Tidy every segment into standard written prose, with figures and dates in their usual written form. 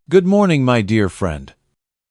Good morning, my dear friend.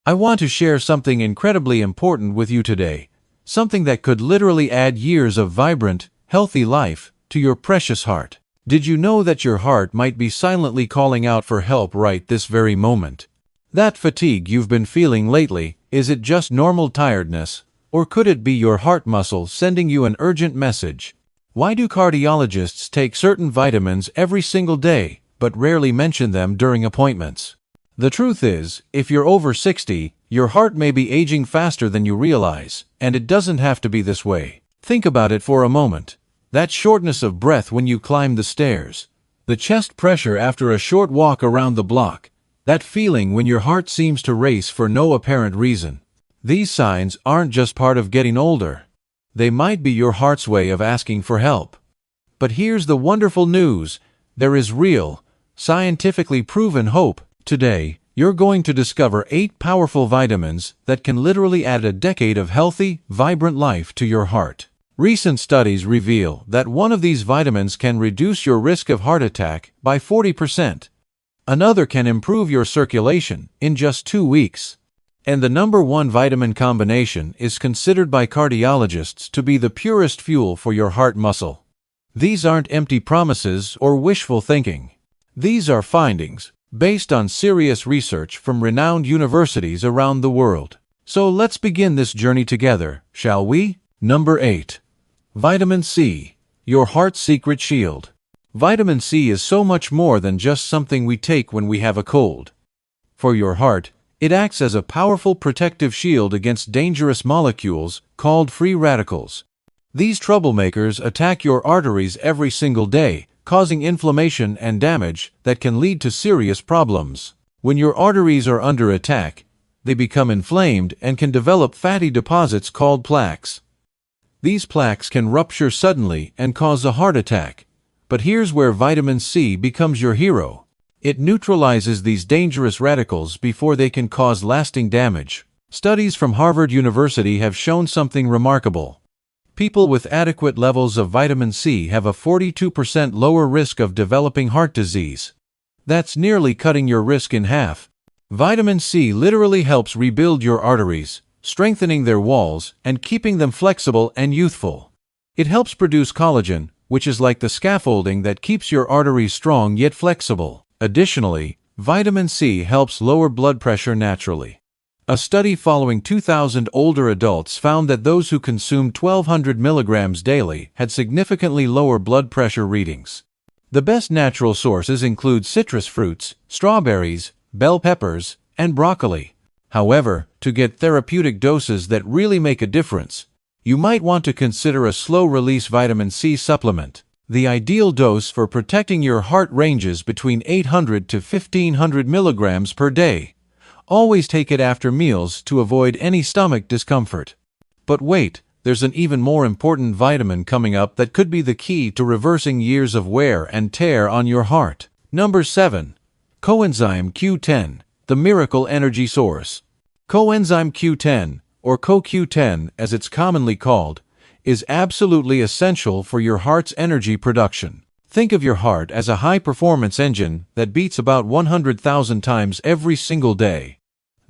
I want to share something incredibly important with you today, something that could literally add years of vibrant, healthy life to your precious heart. Did you know that your heart might be silently calling out for help right this very moment? That fatigue you've been feeling lately, is it just normal tiredness, or could it be your heart muscle sending you an urgent message? Why do cardiologists take certain vitamins every single day, but rarely mention them during appointments? The truth is, if you're over 60, your heart may be aging faster than you realize, and it doesn't have to be this way. Think about it for a moment. That shortness of breath when you climb the stairs, the chest pressure after a short walk around the block, that feeling when your heart seems to race for no apparent reason. These signs aren't just part of getting older. They might be your heart's way of asking for help. But here's the wonderful news. There is real, scientifically proven hope. Today, you're going to discover 8 powerful vitamins that can literally add a decade of healthy, vibrant life to your heart. Recent studies reveal that one of these vitamins can reduce your risk of heart attack by 40%. Another can improve your circulation in just 2 weeks. And the #1 vitamin combination is considered by cardiologists to be the purest fuel for your heart muscle. These aren't empty promises or wishful thinking. These are findings based on serious research from renowned universities around the world. So let's begin this journey together, shall we? Number 8. Vitamin C, your heart's secret shield. Vitamin C is so much more than just something we take when we have a cold. For your heart, it acts as a powerful protective shield against dangerous molecules called free radicals. These troublemakers attack your arteries every single day, causing inflammation and damage that can lead to serious problems. When your arteries are under attack, they become inflamed and can develop fatty deposits called plaques. These plaques can rupture suddenly and cause a heart attack. But here's where vitamin C becomes your hero. It neutralizes these dangerous radicals before they can cause lasting damage. Studies from Harvard University have shown something remarkable. People with adequate levels of vitamin C have a 42% lower risk of developing heart disease. That's nearly cutting your risk in half. Vitamin C literally helps rebuild your arteries, strengthening their walls and keeping them flexible and youthful. It helps produce collagen, which is like the scaffolding that keeps your arteries strong yet flexible. Additionally, vitamin C helps lower blood pressure naturally. A study following 2,000 older adults found that those who consumed 1,200 milligrams daily had significantly lower blood pressure readings. The best natural sources include citrus fruits, strawberries, bell peppers, and broccoli. However, to get therapeutic doses that really make a difference, you might want to consider a slow-release vitamin C supplement. The ideal dose for protecting your heart ranges between 800 to 1,500 milligrams per day. Always take it after meals to avoid any stomach discomfort. But wait, there's an even more important vitamin coming up that could be the key to reversing years of wear and tear on your heart. Number 7. Coenzyme Q10, the miracle energy source. Coenzyme Q10, or CoQ10 as it's commonly called, is absolutely essential for your heart's energy production. Think of your heart as a high-performance engine that beats about 100,000 times every single day.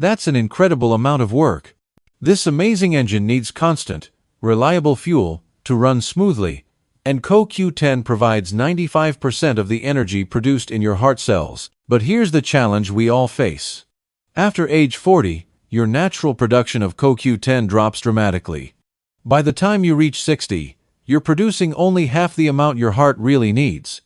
That's an incredible amount of work. This amazing engine needs constant, reliable fuel to run smoothly, and CoQ10 provides 95% of the energy produced in your heart cells. But here's the challenge we all face. After age 40, your natural production of CoQ10 drops dramatically. By the time you reach 60, you're producing only half the amount your heart really needs.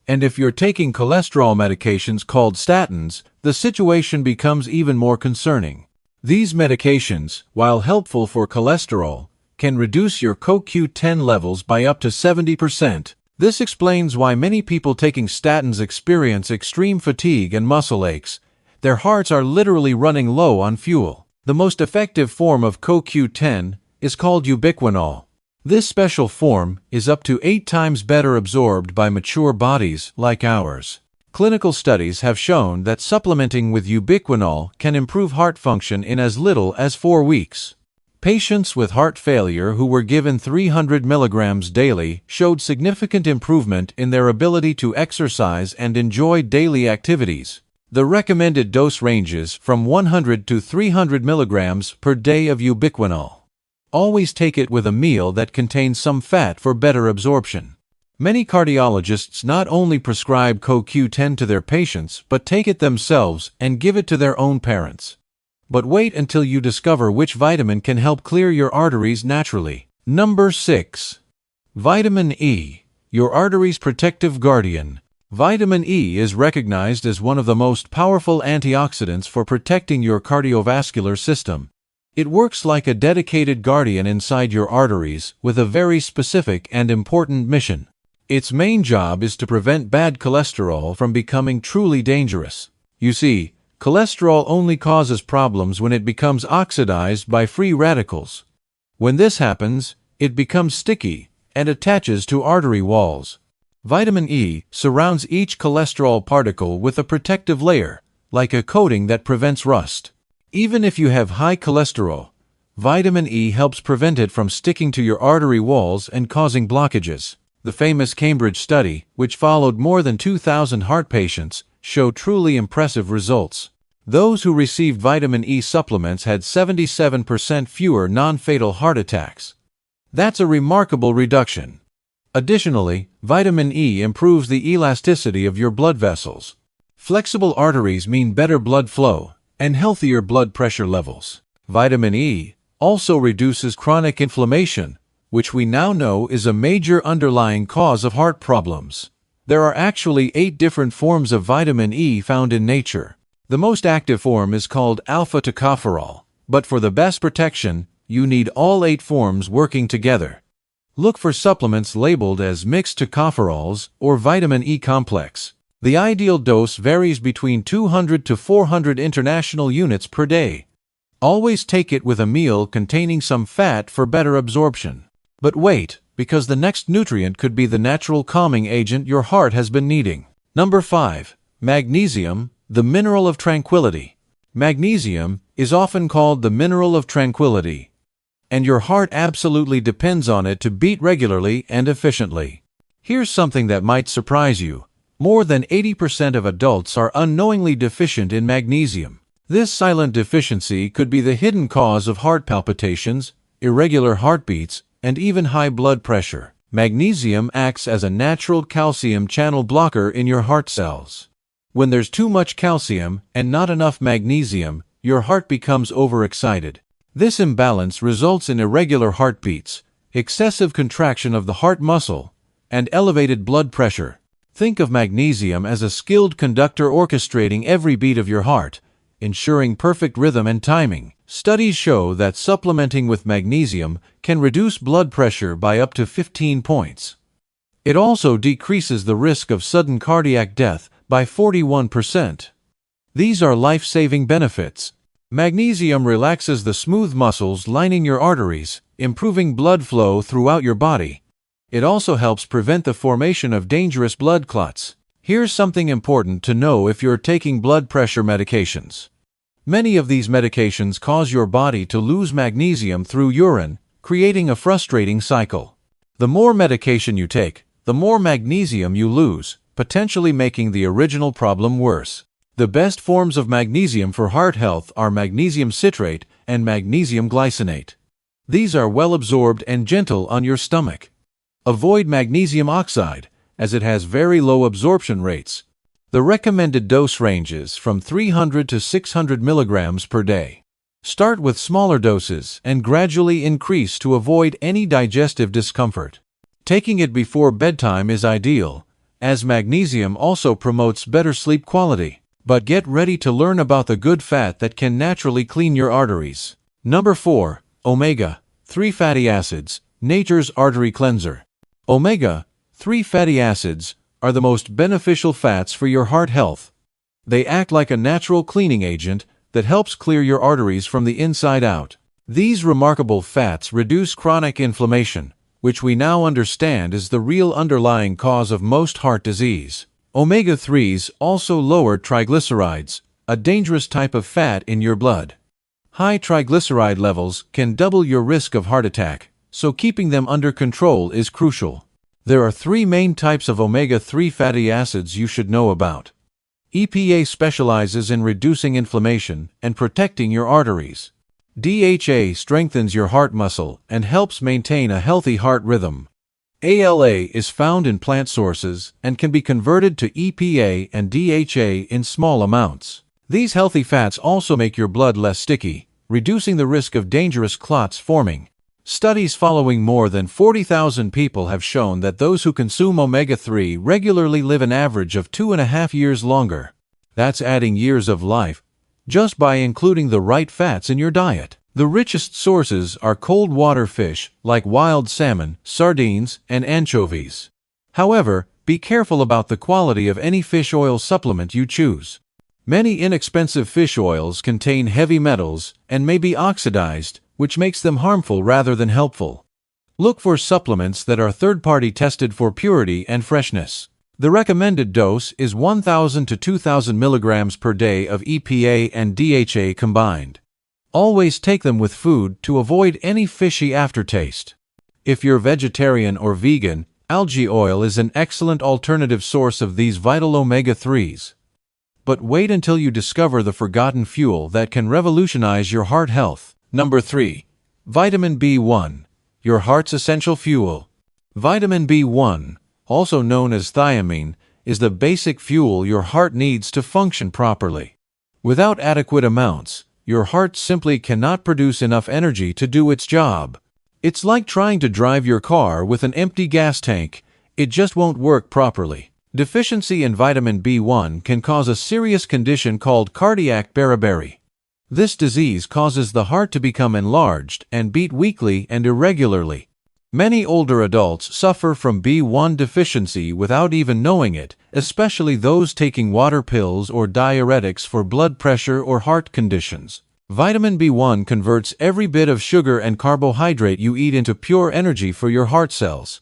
And if you're taking cholesterol medications called statins, the situation becomes even more concerning. These medications, while helpful for cholesterol, can reduce your CoQ10 levels by up to 70%. This explains why many people taking statins experience extreme fatigue and muscle aches. Their hearts are literally running low on fuel. The most effective form of CoQ10 is called ubiquinol. This special form is up to 8 times better absorbed by mature bodies like ours. Clinical studies have shown that supplementing with ubiquinol can improve heart function in as little as 4 weeks. Patients with heart failure who were given 300 milligrams daily showed significant improvement in their ability to exercise and enjoy daily activities. The recommended dose ranges from 100 to 300 milligrams per day of ubiquinol. Always take it with a meal that contains some fat for better absorption. Many cardiologists not only prescribe CoQ10 to their patients but take it themselves and give it to their own parents. But wait until you discover which vitamin can help clear your arteries naturally. Number 6. Vitamin E, your artery's protective guardian. Vitamin E is recognized as one of the most powerful antioxidants for protecting your cardiovascular system. It works like a dedicated guardian inside your arteries with a very specific and important mission. Its main job is to prevent bad cholesterol from becoming truly dangerous. You see, cholesterol only causes problems when it becomes oxidized by free radicals. When this happens, it becomes sticky and attaches to artery walls. Vitamin E surrounds each cholesterol particle with a protective layer, like a coating that prevents rust. Even if you have high cholesterol, vitamin E helps prevent it from sticking to your artery walls and causing blockages. The famous Cambridge study, which followed more than 2,000 heart patients, showed truly impressive results. Those who received vitamin E supplements had 77% fewer non-fatal heart attacks. That's a remarkable reduction. Additionally, vitamin E improves the elasticity of your blood vessels. Flexible arteries mean better blood flow and healthier blood pressure levels. Vitamin E also reduces chronic inflammation, which we now know is a major underlying cause of heart problems. There are actually 8 different forms of vitamin E found in nature. The most active form is called alpha-tocopherol, but for the best protection, you need all 8 forms working together. Look for supplements labeled as mixed tocopherols or vitamin E complex. The ideal dose varies between 200 to 400 international units per day. Always take it with a meal containing some fat for better absorption. But wait, because the next nutrient could be the natural calming agent your heart has been needing. Number 5. Magnesium, the mineral of tranquility. Magnesium is often called the mineral of tranquility, and your heart absolutely depends on it to beat regularly and efficiently. Here's something that might surprise you. More than 80% of adults are unknowingly deficient in magnesium. This silent deficiency could be the hidden cause of heart palpitations, irregular heartbeats, and even high blood pressure. Magnesium acts as a natural calcium channel blocker in your heart cells. When there's too much calcium and not enough magnesium, your heart becomes overexcited. This imbalance results in irregular heartbeats, excessive contraction of the heart muscle, and elevated blood pressure. Think of magnesium as a skilled conductor orchestrating every beat of your heart, ensuring perfect rhythm and timing. Studies show that supplementing with magnesium can reduce blood pressure by up to 15 points. It also decreases the risk of sudden cardiac death by 41%. These are life-saving benefits. Magnesium relaxes the smooth muscles lining your arteries, improving blood flow throughout your body. It also helps prevent the formation of dangerous blood clots. Here's something important to know if you're taking blood pressure medications. Many of these medications cause your body to lose magnesium through urine, creating a frustrating cycle. The more medication you take, the more magnesium you lose, potentially making the original problem worse. The best forms of magnesium for heart health are magnesium citrate and magnesium glycinate. These are well absorbed and gentle on your stomach. Avoid magnesium oxide, as it has very low absorption rates. The recommended dose ranges from 300 to 600 milligrams per day. Start with smaller doses and gradually increase to avoid any digestive discomfort. Taking it before bedtime is ideal, as magnesium also promotes better sleep quality. But get ready to learn about the good fat that can naturally clean your arteries. Number 4. Omega-3 fatty acids, nature's artery cleanser. Omega-3 fatty acids are the most beneficial fats for your heart health. They act like a natural cleaning agent that helps clear your arteries from the inside out. These remarkable fats reduce chronic inflammation, which we now understand is the real underlying cause of most heart disease. Omega-3s also lower triglycerides, a dangerous type of fat in your blood. High triglyceride levels can double your risk of heart attack, so keeping them under control is crucial. There are 3 main types of omega-3 fatty acids you should know about. EPA specializes in reducing inflammation and protecting your arteries. DHA strengthens your heart muscle and helps maintain a healthy heart rhythm. ALA is found in plant sources and can be converted to EPA and DHA in small amounts. These healthy fats also make your blood less sticky, reducing the risk of dangerous clots forming. Studies following more than 40,000 people have shown that those who consume omega-3 regularly live an average of 2.5 years longer. That's adding years of life, just by including the right fats in your diet. The richest sources are cold water fish like wild salmon, sardines, and anchovies. However, be careful about the quality of any fish oil supplement you choose. Many inexpensive fish oils contain heavy metals and may be oxidized, which makes them harmful rather than helpful. Look for supplements that are third-party tested for purity and freshness. The recommended dose is 1,000 to 2,000 milligrams per day of EPA and DHA combined. Always take them with food to avoid any fishy aftertaste. If you're vegetarian or vegan, algae oil is an excellent alternative source of these vital omega-3s. But wait until you discover the forgotten fuel that can revolutionize your heart health. Number 3. Vitamin B1, your heart's essential fuel. Vitamin B1, also known as thiamine, is the basic fuel your heart needs to function properly. Without adequate amounts, your heart simply cannot produce enough energy to do its job. It's like trying to drive your car with an empty gas tank. It just won't work properly. Deficiency in vitamin B1 can cause a serious condition called cardiac beriberi. This disease causes the heart to become enlarged and beat weakly and irregularly. Many older adults suffer from B1 deficiency without even knowing it, especially those taking water pills or diuretics for blood pressure or heart conditions. Vitamin B1 converts every bit of sugar and carbohydrate you eat into pure energy for your heart cells.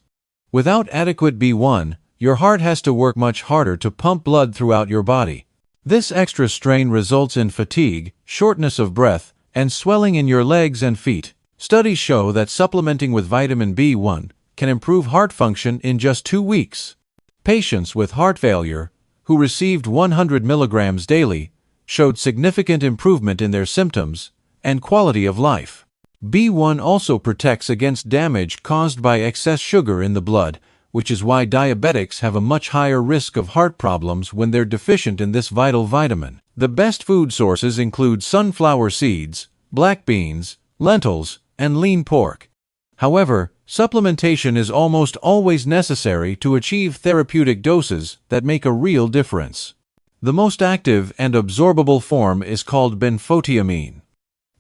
Without adequate B1, your heart has to work much harder to pump blood throughout your body. This extra strain results in fatigue, shortness of breath, and swelling in your legs and feet. Studies show that supplementing with vitamin B1 can improve heart function in just 2 weeks. Patients with heart failure, who received 100 milligrams daily, showed significant improvement in their symptoms and quality of life. B1 also protects against damage caused by excess sugar in the blood, which is why diabetics have a much higher risk of heart problems when they're deficient in this vital vitamin. The best food sources include sunflower seeds, black beans, lentils, and lean pork. However, supplementation is almost always necessary to achieve therapeutic doses that make a real difference. The most active and absorbable form is called benfotiamine.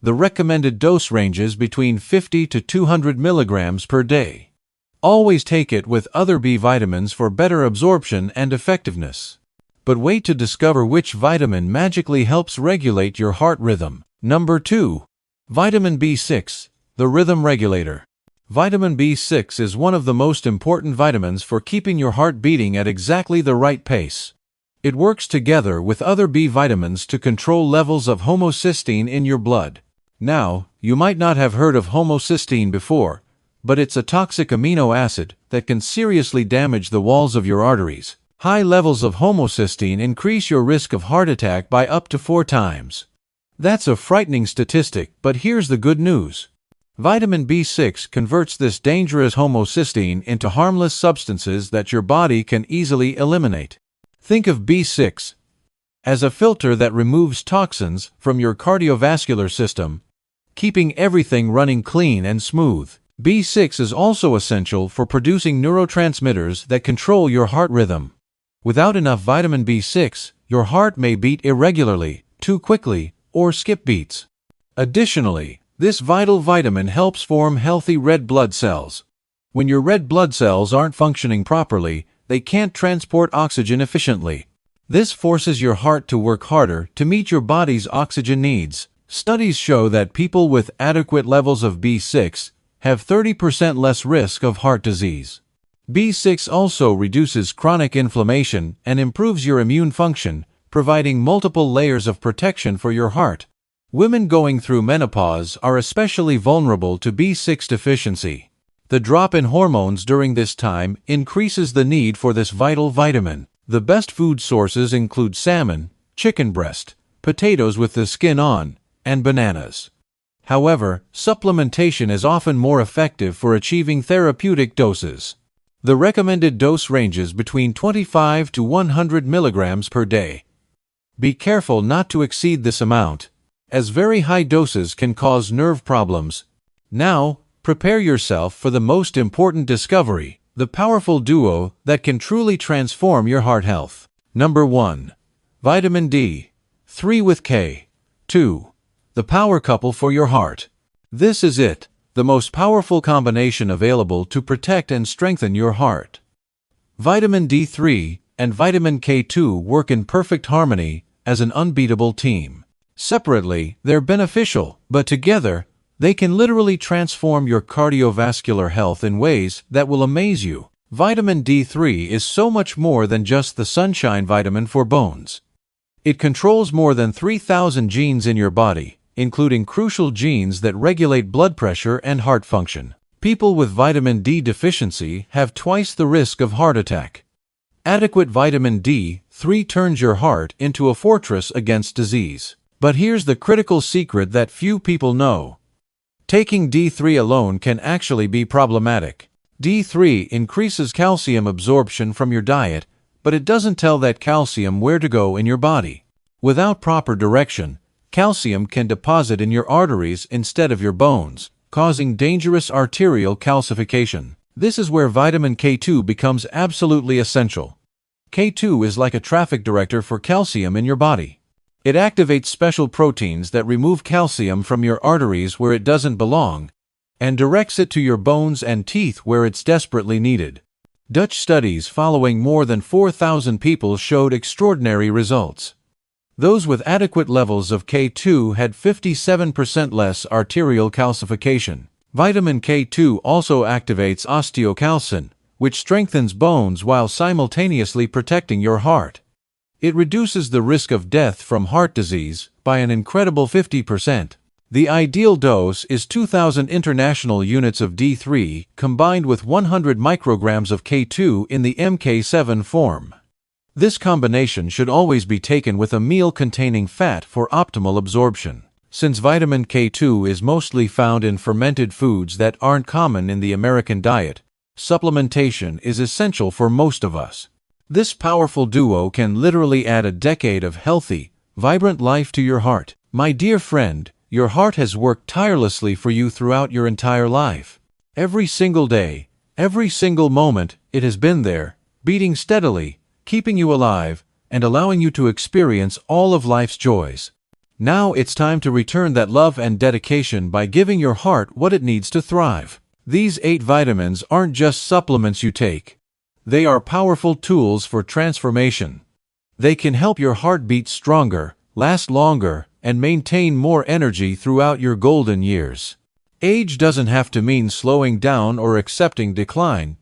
The recommended dose ranges between 50 to 200 milligrams per day. Always take it with other B vitamins for better absorption and effectiveness. But wait to discover which vitamin magically helps regulate your heart rhythm. Number 2. Vitamin B6, the rhythm regulator. Vitamin B6 is one of the most important vitamins for keeping your heart beating at exactly the right pace. It works together with other B vitamins to control levels of homocysteine in your blood. Now, you might not have heard of homocysteine before, but it's a toxic amino acid that can seriously damage the walls of your arteries. High levels of homocysteine increase your risk of heart attack by up to 4 times. That's a frightening statistic, but here's the good news. Vitamin B6 converts this dangerous homocysteine into harmless substances that your body can easily eliminate. Think of B6 as a filter that removes toxins from your cardiovascular system, keeping everything running clean and smooth. B6 is also essential for producing neurotransmitters that control your heart rhythm. Without enough vitamin B6, your heart may beat irregularly, too quickly, or skip beats. Additionally, this vital vitamin helps form healthy red blood cells. When your red blood cells aren't functioning properly, they can't transport oxygen efficiently. This forces your heart to work harder to meet your body's oxygen needs. Studies show that people with adequate levels of B6 have 30% less risk of heart disease. B6 also reduces chronic inflammation and improves your immune function, providing multiple layers of protection for your heart. Women going through menopause are especially vulnerable to B6 deficiency. The drop in hormones during this time increases the need for this vital vitamin. The best food sources include salmon, chicken breast, potatoes with the skin on, and bananas. However, supplementation is often more effective for achieving therapeutic doses. The recommended dose ranges between 25 to 100 milligrams per day. Be careful not to exceed this amount, as very high doses can cause nerve problems. Now, prepare yourself for the most important discovery, the powerful duo that can truly transform your heart health. Number 1. Vitamin D3 with K2. The power couple for your heart. This is it, the most powerful combination available to protect and strengthen your heart. Vitamin D3 and vitamin K2 work in perfect harmony as an unbeatable team. Separately, they're beneficial, but together, they can literally transform your cardiovascular health in ways that will amaze you. Vitamin D3 is so much more than just the sunshine vitamin for bones. It controls more than 3,000 genes in your body, including crucial genes that regulate blood pressure and heart function. People with vitamin D deficiency have twice the risk of heart attack. Adequate vitamin D3 turns your heart into a fortress against disease. But here's the critical secret that few people know. Taking D3 alone can actually be problematic. D3 increases calcium absorption from your diet, but it doesn't tell that calcium where to go in your body. Without proper direction, calcium can deposit in your arteries instead of your bones, causing dangerous arterial calcification. This is where vitamin K2 becomes absolutely essential. K2 is like a traffic director for calcium in your body. It activates special proteins that remove calcium from your arteries where it doesn't belong, and directs it to your bones and teeth where it's desperately needed. Dutch studies following more than 4,000 people showed extraordinary results. Those with adequate levels of K2 had 57% less arterial calcification. Vitamin K2 also activates osteocalcin, which strengthens bones while simultaneously protecting your heart. It reduces the risk of death from heart disease by an incredible 50%. The ideal dose is 2,000 international units of D3 combined with 100 micrograms of K2 in the MK7 form. This combination should always be taken with a meal containing fat for optimal absorption. Since vitamin K2 is mostly found in fermented foods that aren't common in the American diet, supplementation is essential for most of us. This powerful duo can literally add a decade of healthy, vibrant life to your heart. My dear friend, your heart has worked tirelessly for you throughout your entire life. Every single day, every single moment, it has been there, beating steadily, keeping you alive, and allowing you to experience all of life's joys. Now it's time to return that love and dedication by giving your heart what it needs to thrive. These 8 vitamins aren't just supplements you take. They are powerful tools for transformation. They can help your heart beat stronger, last longer, and maintain more energy throughout your golden years. Age doesn't have to mean slowing down or accepting decline.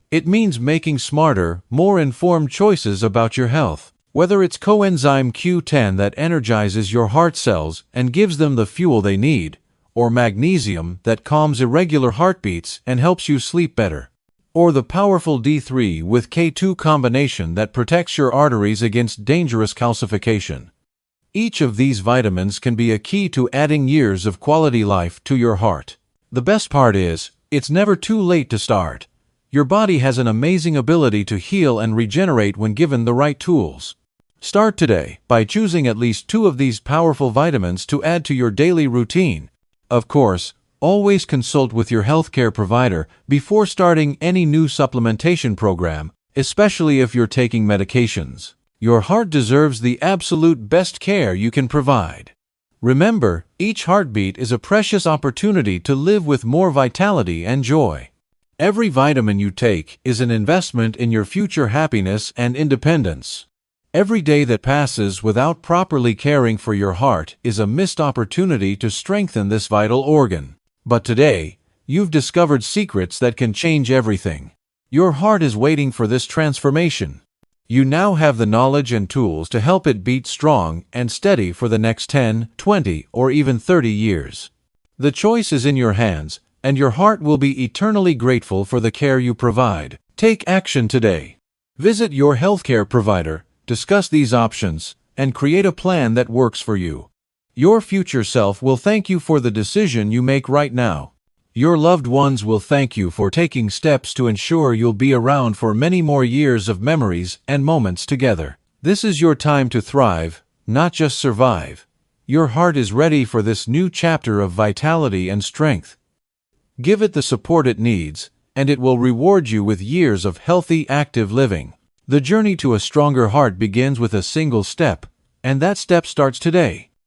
It means making smarter, more informed choices about your health. Whether it's Coenzyme Q10 that energizes your heart cells and gives them the fuel they need, or magnesium that calms irregular heartbeats and helps you sleep better, or the powerful D3 with K2 combination that protects your arteries against dangerous calcification. Each of these vitamins can be a key to adding years of quality life to your heart. The best part is, it's never too late to start. Your body has an amazing ability to heal and regenerate when given the right tools. Start today by choosing at least 2 of these powerful vitamins to add to your daily routine. Of course, always consult with your healthcare provider before starting any new supplementation program, especially if you're taking medications. Your heart deserves the absolute best care you can provide. Remember, each heartbeat is a precious opportunity to live with more vitality and joy. Every vitamin you take is an investment in your future happiness and independence. Every day that passes without properly caring for your heart is a missed opportunity to strengthen this vital organ. But today, you've discovered secrets that can change everything. Your heart is waiting for this transformation. You now have the knowledge and tools to help it beat strong and steady for the next 10, 20, or even 30 years. The choice is in your hands, and your heart will be eternally grateful for the care you provide. Take action today. Visit your healthcare provider, discuss these options, and create a plan that works for you. Your future self will thank you for the decision you make right now. Your loved ones will thank you for taking steps to ensure you'll be around for many more years of memories and moments together. This is your time to thrive, not just survive. Your heart is ready for this new chapter of vitality and strength. Give it the support it needs, and it will reward you with years of healthy, active living. The journey to a stronger heart begins with a single step, and that step starts today.